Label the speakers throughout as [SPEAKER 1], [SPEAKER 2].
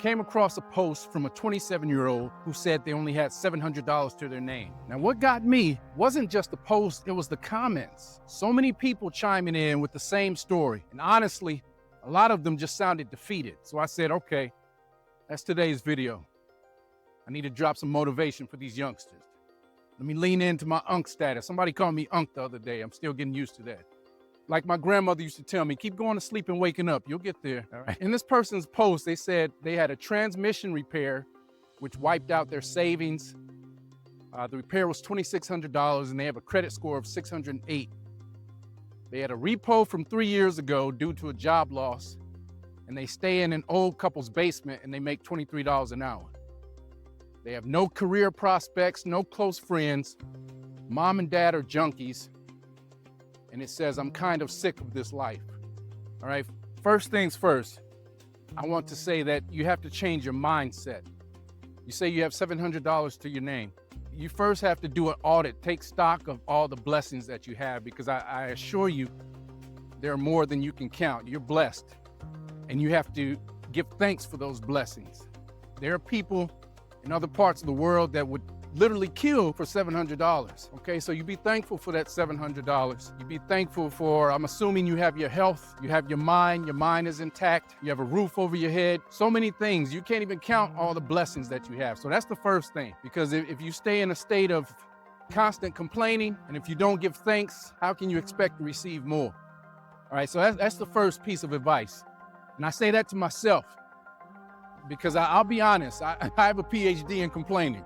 [SPEAKER 1] came across a post from a 27-year-old who said they only had $700 to their name. Now, what got me wasn't just the post, it was the comments. So many people chiming in with the same story. And honestly, a lot of them just sounded defeated. So I said, okay, that's today's video. I need to drop some motivation for these youngsters. Let me lean into my Unc status. Somebody called me Unc the other day. I'm still getting used to that. Like my grandmother used to tell me, keep going to sleep and waking up. You'll get there. All right. In this person's post, they said they had a transmission which wiped out their savings. The repair was $2,600 and they have a credit score of 608. They had a repo from 3 years ago due to a job loss, and they stay in an old couple's basement and they make $23 an hour. They have no career prospects, no close friends. Mom and dad are junkies. And it says, I'm kind of sick of this life. All right, first things first, I want to say that you have to change your mindset. You say you have $700 to your name. You first have to do an audit, take stock of all the blessings that you have, because I assure you, there are more than you can count. You're blessed, and you have to give thanks for those blessings. There are people in other parts of the world that would literally kill for $700. Okay, so you be thankful for that $700. You be thankful for, I'm assuming you have your health, you have your mind is intact, you have a roof over your head, so many things. You can't even count all the blessings that you have. So that's the first thing, because if you stay in a state of constant complaining, and if you don't give thanks, how can you expect to receive more? All right, so that's the first piece of advice. And I say that to myself, because I'll be honest, I have a PhD in complaining.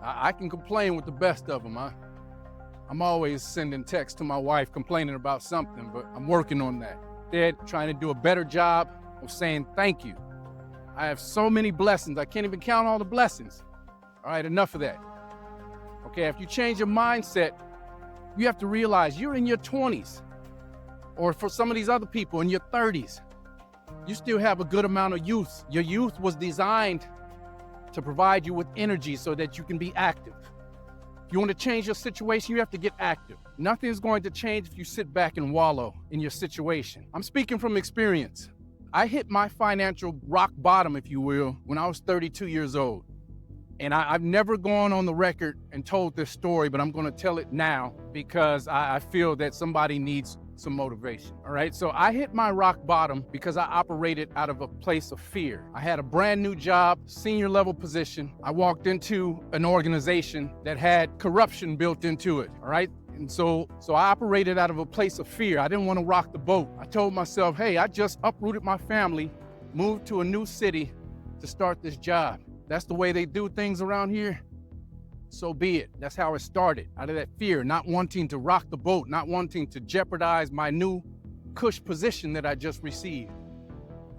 [SPEAKER 1] I can complain with the best of them. I'm always sending texts to my wife complaining about something, but I'm working on that. They're trying to do a better job of saying thank you. I have so many blessings. I can't even count all the blessings. All right, enough of that. Okay, if you change your mindset, you have to realize you're in your 20s, or for some of these other people in your 30s. You still have a good amount of youth. Your youth was designed to provide you with energy so that you can be active. If you want to change your situation, you have to get active. Nothing's going to change if you sit back and wallow in your situation. I'm speaking from experience. I hit my financial rock bottom, if you will, when I was 32 years old. And I've never gone on the record and told this story, but I'm going to tell it now because I feel that somebody needs some motivation. All right, so I hit my rock bottom because I operated out of a place of fear. I had a brand new job, senior level position. I walked into an organization that had corruption built into it. All right, and so I operated out of a place of fear. I didn't want to rock the boat. I told myself, hey, I just uprooted my family, moved to a new city to start this job. That's the way they do things around here. So be it. That's how it started, out of that fear, not wanting to rock the boat, not wanting to jeopardize my new cush position that I just received.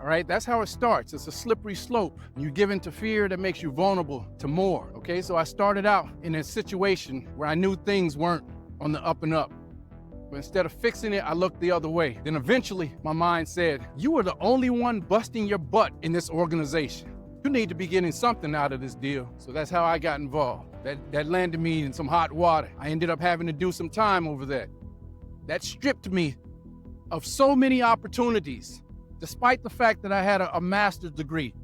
[SPEAKER 1] All right, that's how it starts. It's a slippery slope. You give into fear, that makes you vulnerable to more. Okay, so I started out in a situation where I knew things weren't on the up and up. But instead of fixing it, I looked the other way. Then eventually my mind said, you are the only one busting your butt in this organization. You need to be getting something out of this deal. So that's how I got involved. That landed me in some hot water. I ended up having to do some time over that. That stripped me of so many opportunities, despite the fact that I had a master's degree,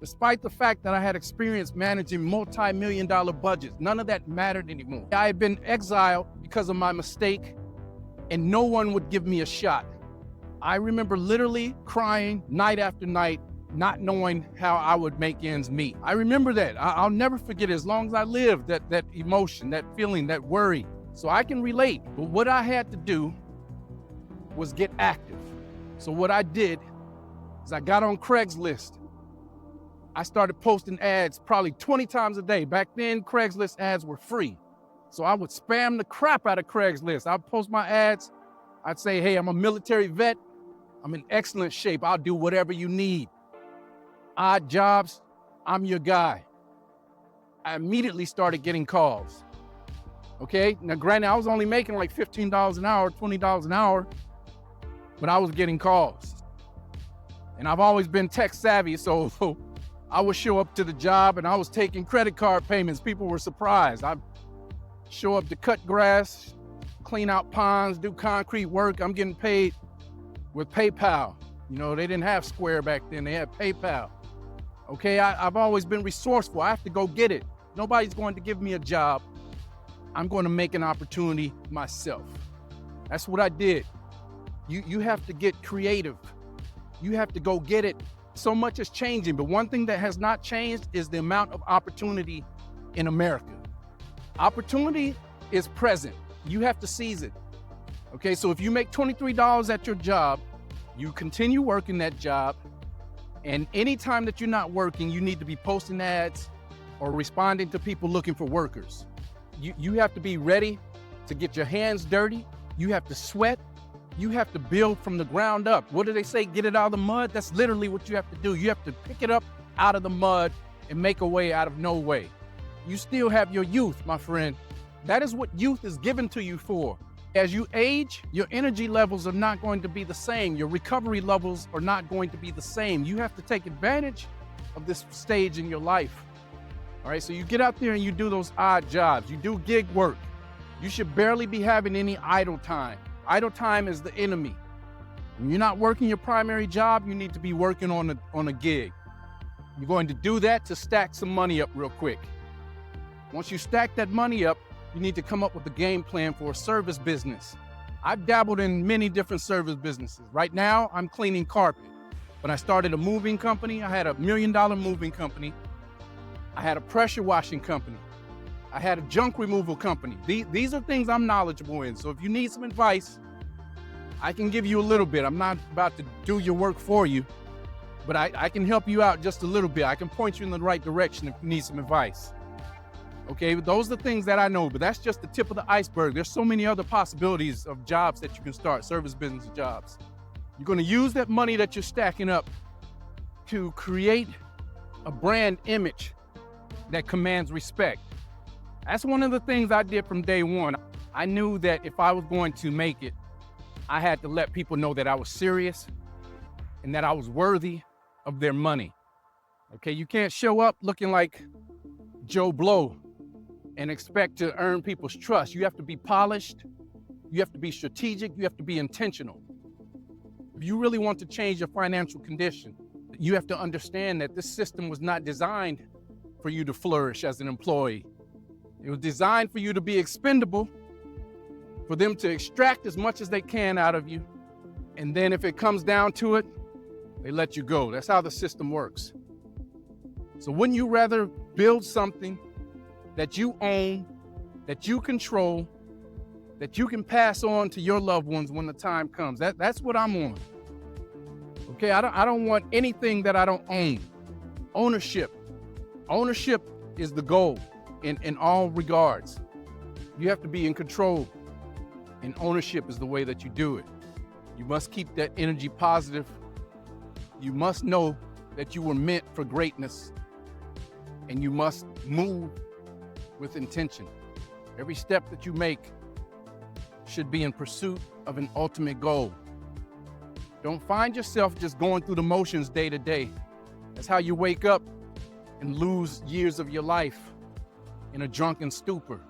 [SPEAKER 1] despite the fact that I had experience managing multi-million-dollar budgets. None of that mattered anymore. I had been exiled because of my mistake, and no one would give me a shot. I remember literally crying night after night, not knowing how I would make ends meet. I remember that. I'll never forget it as long as I live, that emotion, that feeling, that worry. So I can relate. But what I had to do was get active. So what I did is I got on Craigslist. I started posting ads probably 20 times a day. Back then, Craigslist ads were free. So I would spam the crap out of Craigslist. I'd post my ads. I'd say, hey, I'm a military vet. I'm in excellent shape. I'll do whatever you need. Odd jobs, I'm your guy. I immediately started getting calls. Okay, now granted, I was only making like $15 an hour, $20 an hour, but I was getting calls. And I've always been tech savvy, so I would show up to the job and I was taking credit card payments. People were surprised. I'd show up to cut grass, clean out ponds, do concrete work. I'm getting paid with PayPal. You know, they didn't have Square back then, they had PayPal. Okay, I've always been resourceful. I have to go get it. Nobody's going to give me a job. I'm going to make an opportunity myself. That's what I did. You have to get creative. You have to go get it. So much is changing, but one thing that has not changed is the amount of opportunity in America. Opportunity is present. You have to seize it. Okay, so if you make $23 at your job, you continue working that job, and anytime that you're not working, you need to be posting ads or responding to people looking for workers. You have to be ready to get your hands dirty. You have to sweat. You have to build from the ground up. What do they say? Get it out of the mud? That's literally what you have to do. You have to pick it up out of the mud and make a way out of no way. You still have your youth, my friend. That is what youth is given to you for. As you age, your energy levels are not going to be the same. Your recovery levels are not going to be the same. You have to take advantage of this stage in your life. All right, so you get out there and you do those odd jobs. You do gig work. You should barely be having any idle time. Idle time is the enemy. When you're not working your primary job, you need to be working on a gig. You're going to do that to stack some money up real quick. Once you stack that money up, you need to come up with a game plan for a service business. I've dabbled in many different service businesses. Right now, I'm cleaning carpet. When I started a moving company, I had $1 million moving company. I had a pressure washing company. I had a junk removal company. These are things I'm knowledgeable in. So if you need some advice, I can give you a little bit. I'm not about to do your work for you, but I can help you out just a little bit. I can point you in the right direction if you need some advice. Okay, those are the things that I know, but that's just the tip of the iceberg. There's so many other possibilities of jobs that you can start, service business jobs. You're going to use that money that you're stacking up to create a brand image that commands respect. That's one of the things I did from day one. I knew that if I was going to make it, I had to let people know that I was serious and that I was worthy of their money. Okay, you can't show up looking like Joe Blow and expect to earn people's trust. You have to be polished, you have to be strategic, you have to be intentional. If you really want to change your financial condition, you have to understand that this system was not designed for you to flourish as an employee. It was designed for you to be expendable, for them to extract as much as they can out of you, and then if it comes down to it, they let you go. That's how the system works. So wouldn't you rather build something that you own, that you control, that you can pass on to your loved ones when the time comes? That's what I'm on. Okay, I don't want anything that I don't own. Ownership is the goal in all regards. You have to be in control, and ownership is the way that you do it. You must keep that energy positive. You must know that you were meant for greatness, and you must move with intention. Every step that you make should be in pursuit of an ultimate goal. Don't find yourself just going through the motions day to day. That's how you wake up and lose years of your life in a drunken stupor.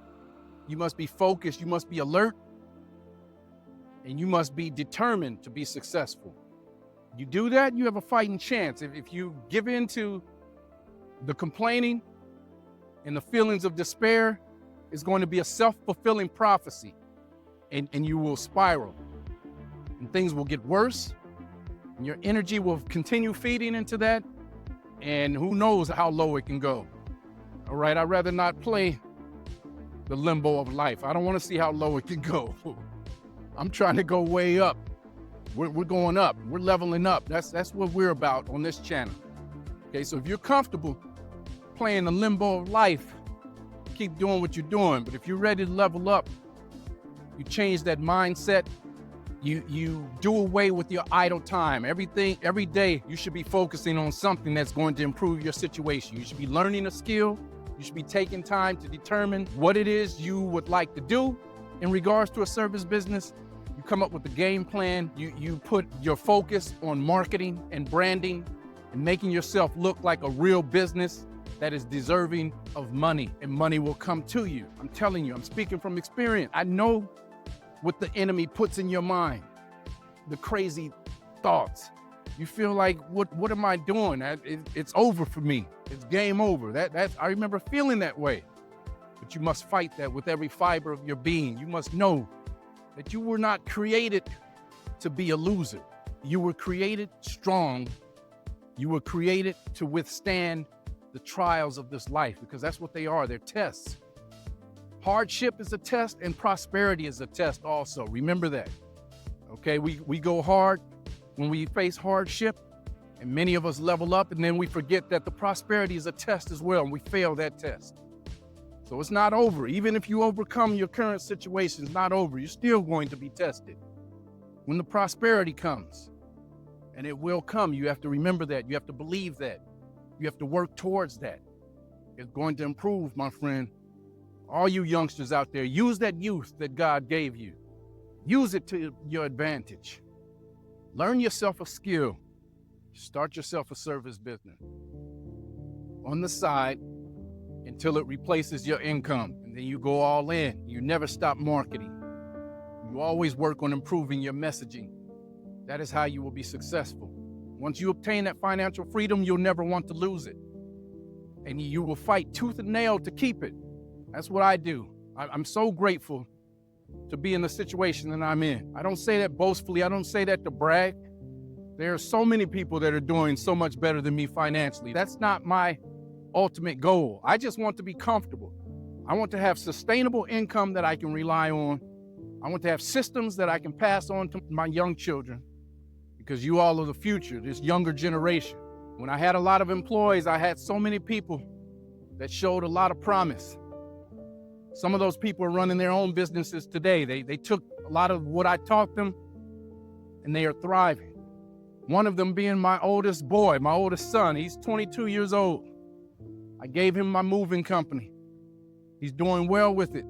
[SPEAKER 1] You must be focused, you must be alert, and you must be determined to be successful. You do that, you have a fighting chance. If you give in to the complaining and the feelings of despair, it's going to be a self-fulfilling prophecy, and you will spiral, and things will get worse, and your energy will continue feeding into that, and who knows how low it can go. All right, I'd rather not play the limbo of life. I don't want to see how low it can go. I'm trying to go way up. We're going up. We're leveling up. That's what we're about on this channel. Okay, so if you're comfortable playing the limbo of life, keep doing what you're doing. But if you're ready to level up, you change that mindset. You do away with your idle time. Every day, you should be focusing on something that's going to improve your situation. You should be learning a skill. You should be taking time to determine what it is you would like to do in regards to a service business. You come up with a game plan. You put your focus on marketing and branding and making yourself look like a real business that is deserving of money, and money will come to you. I'm telling you, I'm speaking from experience. I know what the enemy puts in your mind, the crazy thoughts. You feel like, what am I doing? It's over for me. It's game over. I remember feeling that way. But you must fight that with every fiber of your being. You must know that you were not created to be a loser. You were created strong. You were created to withstand the trials of this life, because that's what they are. They're tests. Hardship is a test and prosperity is a test also. Remember that. Okay, we go hard when we face hardship, and many of us level up, and then we forget that the prosperity is a test as well, and we fail that test. So it's not over. Even if you overcome your current situation, it's not over. You're still going to be tested. When the prosperity comes, and it will come, you have to remember that. You have to believe that. You have to work towards that. It's going to improve, my friend. All you youngsters out there, use that youth that God gave you. Use it to your advantage. Learn yourself a skill. Start yourself a service business on the side until it replaces your income. And then you go all in. You never stop marketing. You always work on improving your messaging. That is how you will be successful. Once you obtain that financial freedom, you'll never want to lose it. And you will fight tooth and nail to keep it. That's what I do. I'm so grateful to be in the situation that I'm in. I don't say that boastfully. I don't say that to brag. There are so many people that are doing so much better than me financially. That's not my ultimate goal. I just want to be comfortable. I want to have sustainable income that I can rely on. I want to have systems that I can pass on to my young children, because you all are the future, this younger generation. When I had a lot of employees, I had so many people that showed a lot of promise. Some of those people are running their own businesses today. They took a lot of what I taught them, and they are thriving. One of them being my oldest boy, my oldest son. He's 22 years old. I gave him my moving company. He's doing well with it.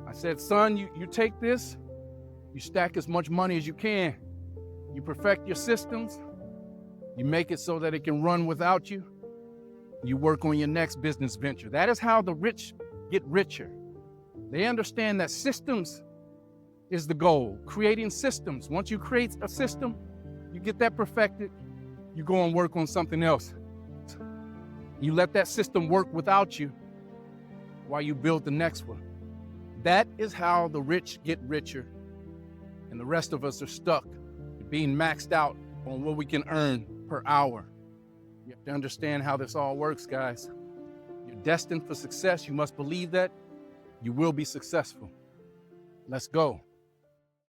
[SPEAKER 1] I said, son, you take this, you stack as much money as you can. You perfect your systems. You make it so that it can run without you. You work on your next business venture. That is how the rich get richer. They understand that systems is the goal. Creating systems. Once you create a system, you get that perfected, you go and work on something else. You let that system work without you while you build the next one. That is how the rich get richer, and the rest of us are stuck being maxed out on what we can earn per hour. You have to understand how this all works, guys. You're destined for success. You must believe that. You will be successful. Let's go.